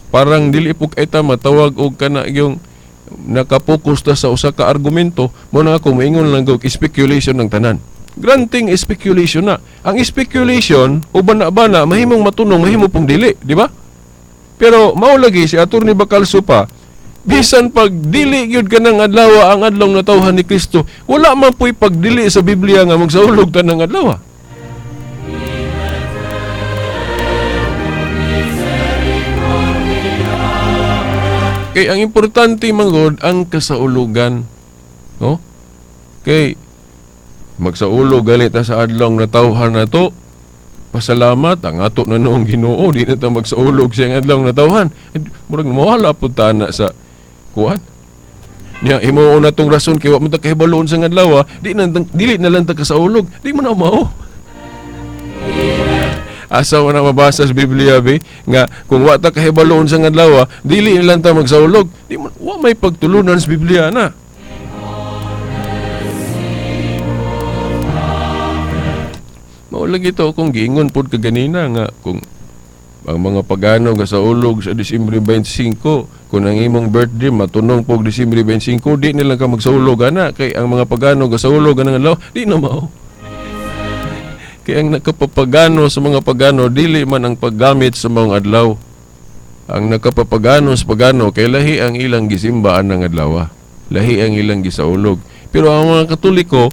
parang dili po kita matawag og kana yung nakapokus ta sa usa ka argumento, mo na ako maingon lang og speculation ng tanan. Granting speculation na. Ang speculation, uban-bana, mahimong matunong, mahimo pong dili, di ba? Pero maulagi si Attorney Bacalso pa, bisan pag dili gyud kanang adlaw ang adlaw na tawhan ni Kristo, wala man po'y pagdili sa Biblia nga magsaulog ta ng adlaw. Kay ang importante manggod ang kasaulugan, no? Kay magsaulog galit sa adlaw na tawhan na to, pasalamat ang ato na noong Ginoo di na ta magsaulog sa adlaw na tawhan. Murag mawala pud ta na sa kuan. Nya imo na tong rason kay wa man ta kahibalon sa adlaw, dili na lang ta kasaulog, di man na mao. Asa na mabasa sa Biblia nga kung wa ta kahibalon sa adlaw, dili na lang ta magsaulog, di man wa may pagtulunan sa Biblia na. Maulag ito kung giingon pod kaganina nga kung ang mga pagano nga sa ulog sa Disyembre 25 kung ang imong birthday matunong pog Disyembre 25, di nila ka magsaulog ana kay ang mga pagano gasaulog anang adlaw, di na mao. Kay ang nakapapagano sa mga pagano dili man ang paggamit sa mga adlaw. Ang nakapapagano sa pagano kay lahi ang ilang gisimba anang adlaw. Lahi ang ilang gisaulog. Pero ang mga Katoliko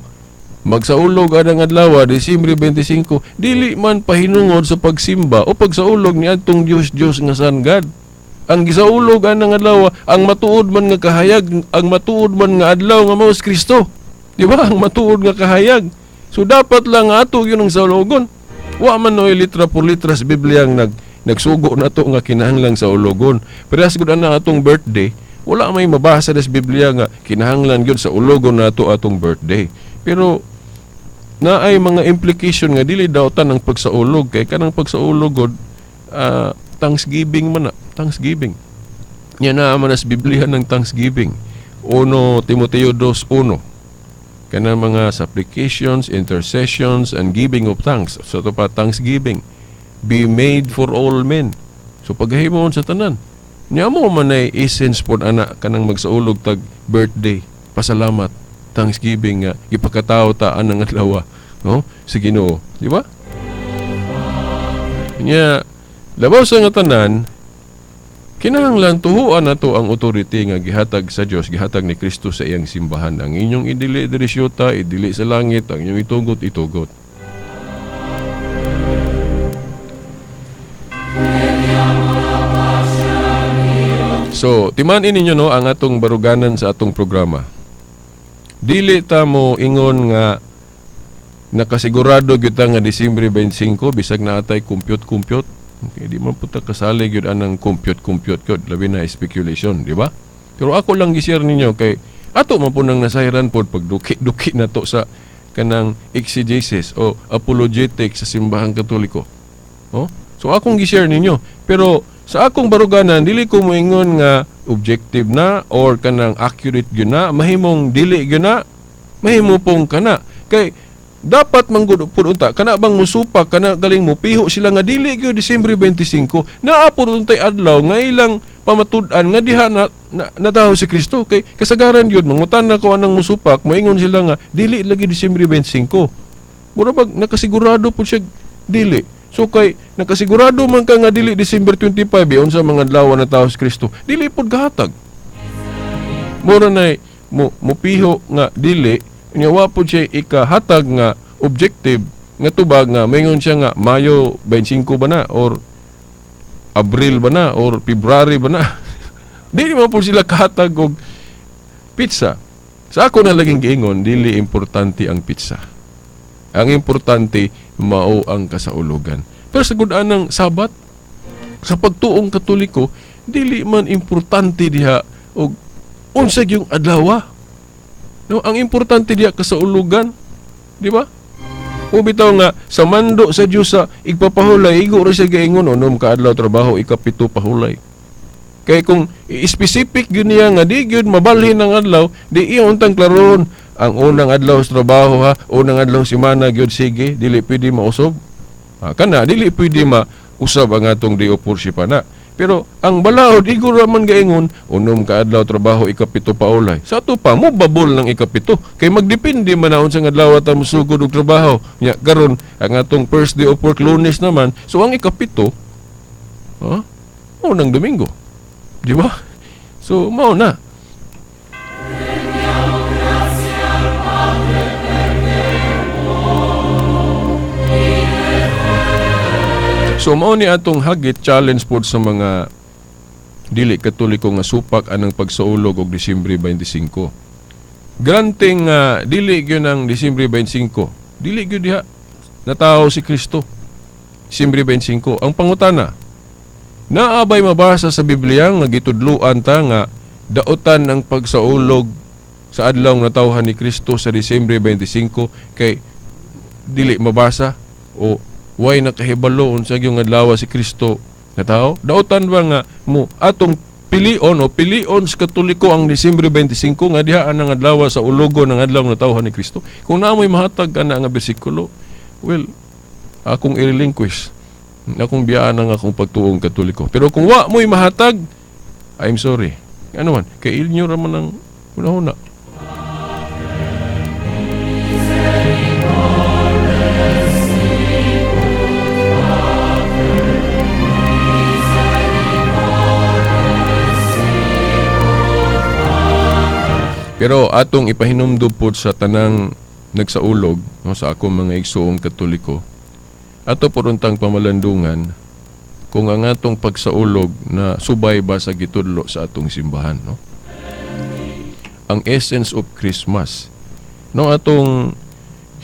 magsaulog anang adlaw Disyembre 25, dili man pahinungod sa pagsimba o pagsaulog ni adtong Dios nga sangad. Ang gisaulog anang adlaw, ang matuod man nga kahayag, ang matuod man nga adlaw nga mao si Kristo. Di ba? Ang matuod nga kahayag. So dapat lang ato yun ang saulogon. Wa man no litra por litra sa Biblia ang nagsugo na to nga kinahanglan sa ulogon. Pero as gud ana atong birthday, wala may mabasa sa Biblia nga kinahanglan gyud sa ulogon nato atong birthday. Pero na ay mga implication nga dili daw tan ang pagsaulog kay kanang pagsaulog god Thanksgiving man na. Thanksgiving. Yan na man sa Biblia ng Thanksgiving. 1 Timoteo 2:1. Kanang mga supplications, intercessions, and giving of thanks. So ito pa, Thanksgiving. Be made for all men. So paghahimon sa tanan. Niya mo man ay essence po anak kanang magsaulog tag birthday. Pasalamat. Thanksgiving nga. Ipakatao ta anang adlaw. No? Sa Ginoo. Di ba? Niya, labaw sa nga tanan, kinahanglan tuhuan nato ang authority nga gihatag sa Dios, gihatag ni Kristo sa iyang simbahan. Ang inyong idili diri syuta, idili sa langit, ang inyong itugot. So, timan-in ninyo no ang atong baruganan sa atong programa. Dili ta mo ingon nga nakasigurado gyud ta nga Disyembre 25 bisag na atay compute. Okay, di man puta kasali gyud anang compute gyud labi na speculation, di ba? Pero ako lang gi-share ninyo kay ato man po nang nasayran pod pagduki na to sa kanang exegesis o apologetic sa simbahang Katoliko. Oh? So akong gi-share ninyo. Pero sa akong baruganan dili ko moingon nga objective na or kanang accurate gyud na, mahimong dili gyud na, mahimo pong kana. Kay dapat manggod pud unta kana bang musupak kana galing mo piho sila nga dili gyud Disyembre 25 naa pud untay adlaw nga ilang pamatud-an nga diha na nataho si Kristo kay kasagaran gyud mangutan na ko anang musupak moingon sila nga dili lagi Disyembre 25 mura bag nakasigurado pud siya dili so kay nakasigurado man ka nga dili December 25 unsa mga adlaw na taho si Kristo dili pud gahatag mura nay mo piho nga dili nya wa po siya ikahatag nga objective nga tubag nga mayngon siya nga Mayo 25 ba na or Abril ba na or February ba na di mo po sila kahatag og pizza sa ako na laging giingon dili importante ang pizza ang importante mao ang kasaulugan pero sa gud-an ng Sabat sa pagtuong Katoliko dili man importante diha og unsa yung adlaw. No, ang importante diya kasaulugan, di ba? O bitaw nga sa mando sa Dios sa igpapahulay, igo ra siya gaingon unom kaadlaw trabaho ikapito pahulay. Kay kung specific gyud niya nga di gyud mabalhin ang adlaw, di iya untang klaron ang unang adlaw sa trabaho ha, unang adlaw semana gyud sige, dili pwede mausob. Kana dili pwede mausab ang atong day of worship na. Pero ang balaod igo ra man gaingon unom kaadlaw trabaho ikapito paulay. Sa ato pa mo babol ng ikapito kay magdepende man naon sa adlaw ta musugod og trabaho. Nya karon ang atong first day of work Lunes naman. So ang ikapito mao nang Domingo. Di ba? So mao na. So mao ni atong hagit challenge pod sa mga dili Katoliko nga supak anang pagsaulog og Disyembre 25. Granting dili gyud ang Disyembre 25. Dili gyud diha natawo si Kristo. Disyembre 25. Ang pangutana, naabay mabasa sa Biblia nga gitudloan ta nga daotan ang pagsaulog sa adlaw nga natawhan ni Kristo sa Disyembre 25 kay dili mabasa o way nakahibalo unsa gyud adlaw si Kristo nga tao? Daotan ba nga mo atong pilion sa Katoliko ang Disyembre 25 nga diha ang adlaw sa ulogon ng adlaw nga tawhan ni Kristo? Kung naamoy mahatag ana nga bersikulo, well, akong i-relinquish. Akong biyaan ang akong pagtuong Katoliko. Pero kung wa mo'y mahatag, I'm sorry. Ano man, kay inyo raman ng una-una. Pero atong ipahinumdum pod sa tanang nagsaulog, no, sa akong mga igsoong Katoliko, ato poruntang pamalandungan kung ang atong pagsaulog na subay ba sa gitudlo sa atong simbahan, no? Ang essence of Christmas. No, atong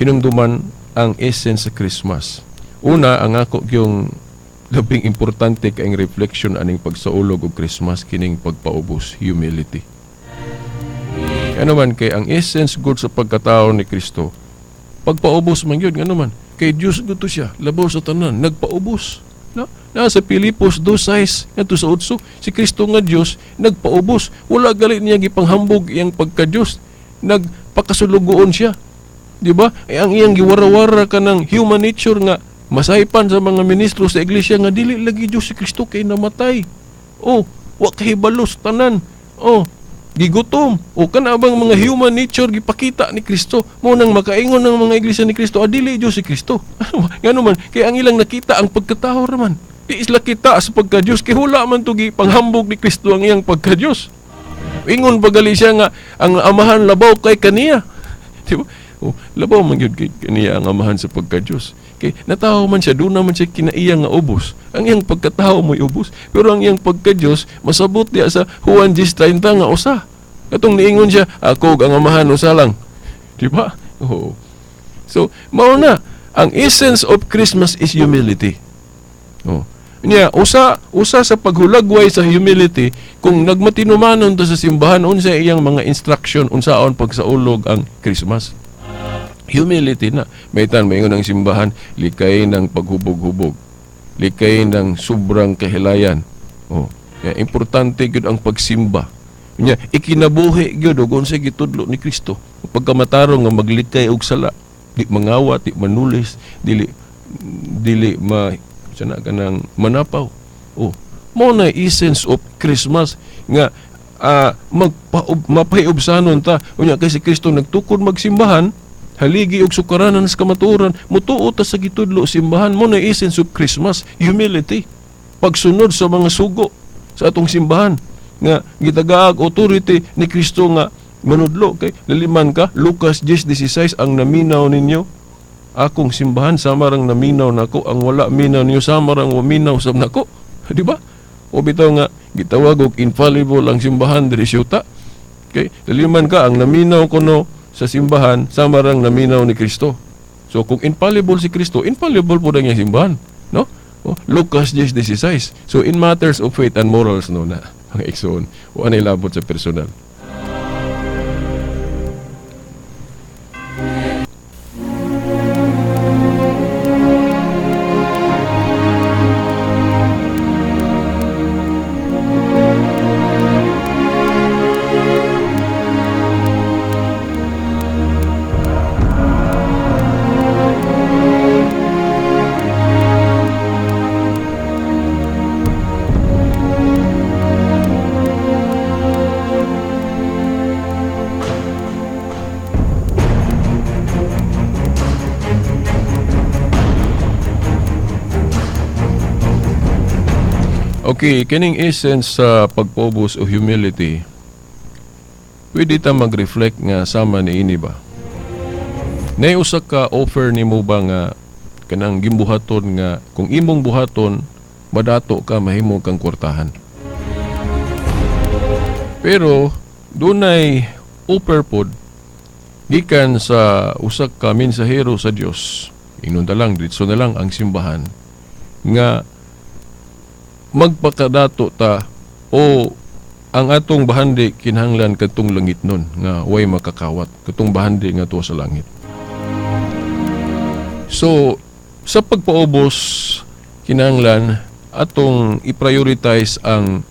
hinumduman ang essence sa Christmas. Una, ang ako yung labing importante kaing reflection aning pagsaulog og Christmas kining pagpaubos, humility. Ano man kay ang essence good sa pagkatao ni Kristo, pagpaubos man yun, ano man, kay Diyos gusto siya, labaw sa tanan, nagpaubos. No? Sa Pilipos 2:6 ito sa 8, si Kristo nga Diyos nagpaubos. Wala galit niya gipanghambog iyang pagka-Diyos. Nagpakasulugoon siya. Di ba? Ang iyang giwara-wara ka ng human nature nga masaypan sa mga ministro sa iglesia nga dili lagi Diyos si Kristo kay namatay. Oh, wa kahibalos tanan. Oh, gigutom. O kana bang mga human nature gipakita ni Kristo mo nang makaingon ng mga iglesia ni Kristo adili Dios si Kristo. Ngano man kay ang ilang nakita ang pagkatao raman. Di isla kita sa pagka-Dios kay wala man to gipanghambog ni Kristo ang iyang pagka-Dios. Ingon pagali siya nga ang amahan labaw kay kaniya. Di ba? O, labaw man gyud kay kaniya ang amahan sa pagka-Dios. Kay natawo man siya, doon naman siya kinaiya nga ubos. Ang iyang pagkatao mo'y ubos. Pero ang iyang pagka-Diyos, masabot diya sa Juan 10:30 nga usa. Katong niingon siya, ako ang amahan usa lang. Di ba? Oh. So, mao na. Ang essence of Christmas is humility. Oh. Niya, usa sa paghulagway sa humility, kung nagmatinumanon to sa simbahan, unsa iyang mga instruction, unsaon pagsaulog ang Christmas. Humility na. May maingon ang simbahan, likay ng paghubog-hubog. Likay ng sobrang kahilayan. Oh. Kaya importante gyud ang pagsimba. Nya ikinabuhi gyud og unsay gitudlo ni Kristo. Pagkamatarong nga maglikay og sala, di mangawat, di manulis, dili sana kanang manapaw. Oh, mo na essence of Christmas nga mapahiubsanon ta unya kay si Kristo nagtukod magsimbahan, haligi og sukaranan sa kamatuoran, mutuo ta sa gitudlo simbahan. Mo na essence of Christmas, humility, pagsunod sa mga sugo sa atong simbahan nga gitagaag authority ni Kristo nga manudlo kay laliman ka Lucas 10:16 ang naminaw ninyo akong simbahan samarang naminaw nako, ang wala minaw niyo samarang waminaw sab nako. Di ba? O bitaw nga gitawag og infallible ang simbahan diri syuta. Okay, laliman ka ang naminaw kuno sa simbahan samarang naminaw ni Kristo. So kung infallible si Kristo, infallible po ang simbahan, no? Oh, Lucas 10:16. So in matters of faith and morals no na ang igsoon o anay labot sa personal. Okay, kining essence sa pagpobos o humility, pwede ta mag-reflect nga sama ni ini ba? Nay usa ka offer nimo ba nga kanang gimbuhaton nga kung imong buhaton madato ka mahimo kang kwartahan. Pero dunay offer pod gikan sa usa ka mensahero sa Dios. Ingnon ta lang ditso na lang ang simbahan nga magpakadato ta o ang atong bahandi kinahanglan kadtong langit nun nga way makakawat katong bahandi nga tuwa sa langit. So sa pagpaubos kinahanglan atong i-prioritize ang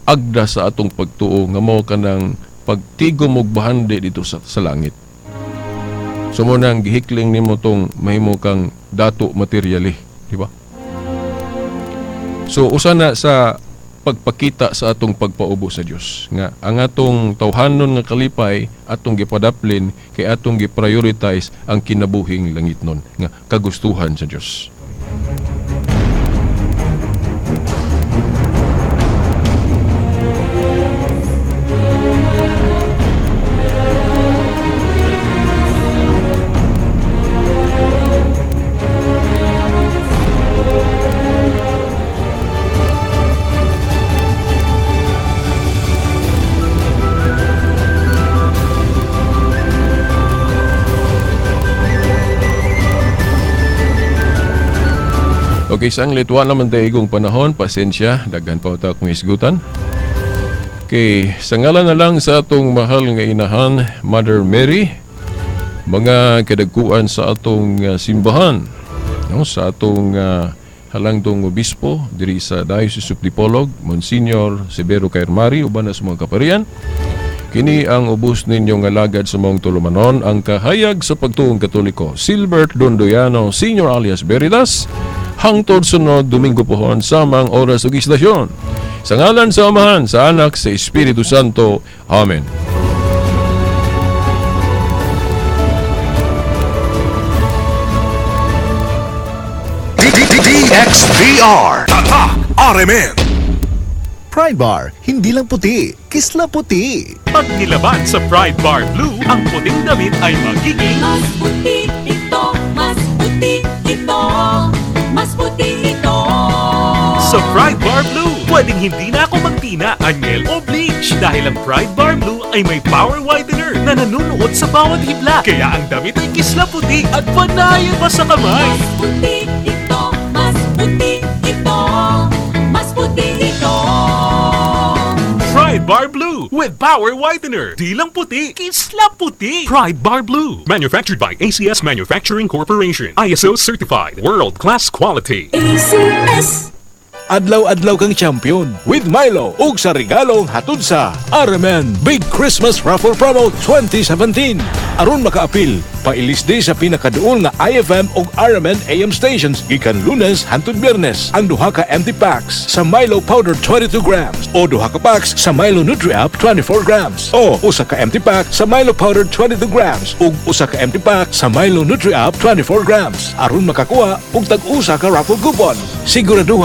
agda sa atong pagtuo nga mao kanang pagtigom og bahandi dito sa langit. So mo nang gihikling nimo tong mahimo kang dato materially, di ba? So usa na sa pagpakita sa atong pagpaubo sa Dios nga ang atong tawhanon nga kalipay atong gipadaplin kay atong giprioritize ang kinabuhing langitnon nga kagustuhan sa Dios. Okay, sang litwa naman tayo igong panahon, pasensya, daghan pa ito akong isgutan. Okay, sa ngalan na lang sa atong mahal nga inahan, Mother Mary, mga kadagkuan sa atong simbahan, no, sa atong halangdong obispo, diri sa Diocese of Dipolog, Monsignor Severo Cairmari, uban na sa mga kaparian, kini ang ubos ninyong alagad sa mong tulumanon, ang kahayag sa pagtuong katoliko, Silbert Dondoyano, Senior alias Veritas, hangtod sunod Domingo pohon sa mga oras ug istasyon. Sa ngalan sa Amahan, sa Anak, sa Espiritu Santo. Amen. DXDR Tatak RMN. Pride Bar, hindi lang puti, kisla puti. Pag nilaban sa Pride Bar Blue, ang puting damit ay magiging Mas puti ito, mas puti ito, mas puti ito. sa Pride Bar Blue. Pwedeng hindi na ako magtina, anyel o bleach dahil ang Pride Bar Blue ay may power whitener na nanunuot sa bawat hibla. Kaya ang damit ay kisla puti at panayan pa sa kamay. Mas puti ito, mas puti ito, mas puti ito. Pride Bar Blue with power whitener. Di lang puti, kisla puti. Pride Bar Blue. Manufactured by ACS Manufacturing Corporation. ISO certified. World-class quality. ACS. Adlaw-adlaw kang champion with Milo ug sa regalong hatod sa RMN Big Christmas Raffle Promo 2017. Aron makaapil, pailis di sa pinakaduol nga IFM ug RMN AM stations gikan Lunes hangtod Biyernes ang duha ka empty packs sa Milo Powder 22 grams o duha ka packs sa Milo Nutri-Up 24 grams o usa ka empty pack sa Milo Powder 22 grams ug usa ka empty pack sa Milo Nutri-Up 24 grams aron makakuha og tag-usa ka raffle coupon. Siguraduhan